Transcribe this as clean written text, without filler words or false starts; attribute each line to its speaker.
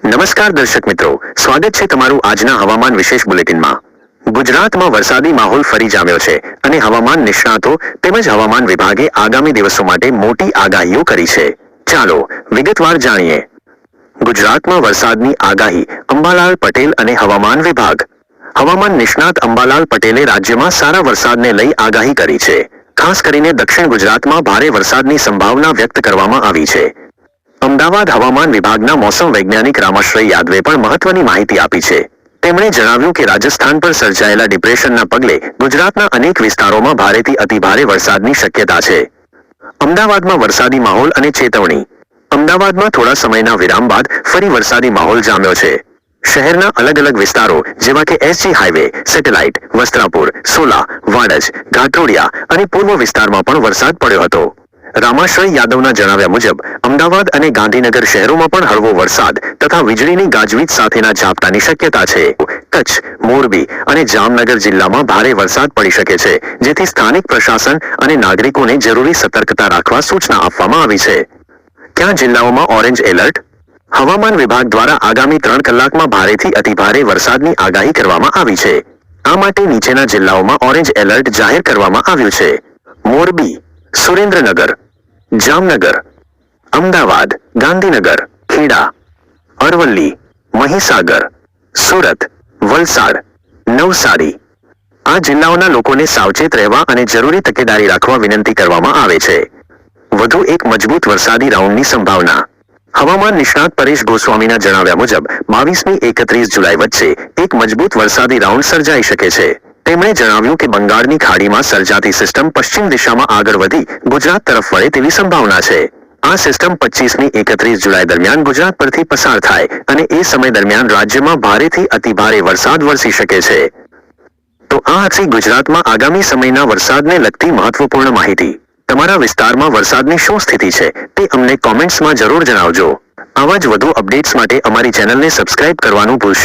Speaker 1: નમસ્કાર દર્શક મિત્રો, સ્વાગત છે તમારું આજના હવામાન વિશેષ બુલેટિનમાં। ગુજરાતમાં વરસાદી માહોલ ફરી જામ્યો છે અને હવામાન નિષ્ણાતો તેમજ હવામાન વિભાગે આગામી દિવસો માટે મોટી આગાહીઓ કરી છે। ચાલો વિગતવાર જાણીએ। ગુજરાતમાં વરસાદની આગાહી, અંબાલાલ પટેલ અને હવામાન વિભાગ। હવામાન નિષ્ણાત અંબાલાલ પટેલે રાજ્યમાં સારા વરસાદને લઈ આગાહી કરી છે। ખાસ કરીને દક્ષિણ ગુજરાતમાં ભારે વરસાદની સંભાવના વ્યક્ત કરવામાં આવી છે। અમદાવાદ હવામાન વિભાગના મોસમ વૈજ્ઞાનિક રામાશ્રય યાદવે પણ મહત્વની માહિતી આપી છે। તેમણે જણાવ્યું કે રાજસ્થાન પર સર્જાયેલા ડિપ્રેશનના પગલે ગુજરાતના અનેક વિસ્તારોમાં ભારેથી અતિભારે વરસાદની શક્યતા છે। અમદાવાદમાં વરસાદી માહોલ અને ચેતવણી। અમદાવાદમાં થોડા સમયના વિરામ બાદ ફરી વરસાદી માહોલ જામ્યો છે। શહેરના અલગ અલગ વિસ્તારો જેવા કે SG highway, Satellite, Vastrapur, Sola, Vadaj, ઘાટોડિયા અને પૂર્વ વિસ્તારમાં પણ વરસાદ પડ્યો હતો। રામાશ્રય યાદવના જણાવ્યા મુજબ અમદાવાદ અને ગાંધીનગર શહેરોમાં પણ હળવો વરસાદ તથા વીજળીની ગાજવીજ સાથેના ઝાપટાની શક્યતા છે। કચ્છ, મોરબી અને જામનગર જિલ્લામાં ભારે વરસાદ પડી શકે છે, જેથી સ્થાનિક પ્રશાસન અને નાગરિકોને જરૂરી સતર્કતા રાખવા સૂચના આપવામાં આવી છે। કયા જિલ્લાઓમાં ઓરેન્જ એલર્ટ? હવામાન વિભાગ દ્વારા આગામી 3 કલાકમાં ભારેથી અતિભારે વરસાદની આગાહી કરવામાં આવી છે। આ માટે નીચેના જિલ્લાઓમાં ઓરેન્જ એલર્ટ જાહેર કરવામાં આવ્યું છે: મોરબી, સુરેન્દ્રનગર, જામનગર, અમદાવાદ, ગાંધીનગર, ખેડા, અરવલ્લી, મહીસાગર, સુરત, વલસાડ, નવસારી। આ જિલ્લાઓના લોકોને સાવચેત રહેવા અને જરૂરી તકેદારી રાખવા વિનંતી કરવામાં આવે છે। વધુ એક મજબૂત વરસાદી રાઉન્ડની સંભાવના। હવામાન નિષ્ણાત પરેશ ગોસ્વામીના જણાવ્યા મુજબ 22મી 31 જુલાઈ વચ્ચે એક મજબૂત વરસાદી રાઉન્ડ સર્જાઈ શકે છે। તેમણે જણાવ્યું કે બંગાળની ખાડીમાં સર્જાતી સિસ્ટમ પશ્ચિમ દિશામાં આગળ વધી ગુજરાત તરફ વળે તેવી સંભાવના છે। આ સિસ્ટમ 25મી 31 જુલાઈ દરમિયાન ગુજરાત પરથી પસાર થાય અને એ સમય દરમિયાન રાજ્યમાં ભારેથી અતિભારે વરસાદ વરસી શકે છે। તો આ હતી ગુજરાતમાં આગામી સમયના વરસાદને લગતી મહત્વપૂર્ણ માહિતી। તમારા વિસ્તારમાં વરસાદની શું સ્થિતિ છે તે અમને કોમેન્ટ્સમાં જરૂર જણાવજો। આવા જ વધુ અપડેટ્સ માટે અમારી ચેનલને સબસ્ક્રાઇબ કરવાનું ભૂલશો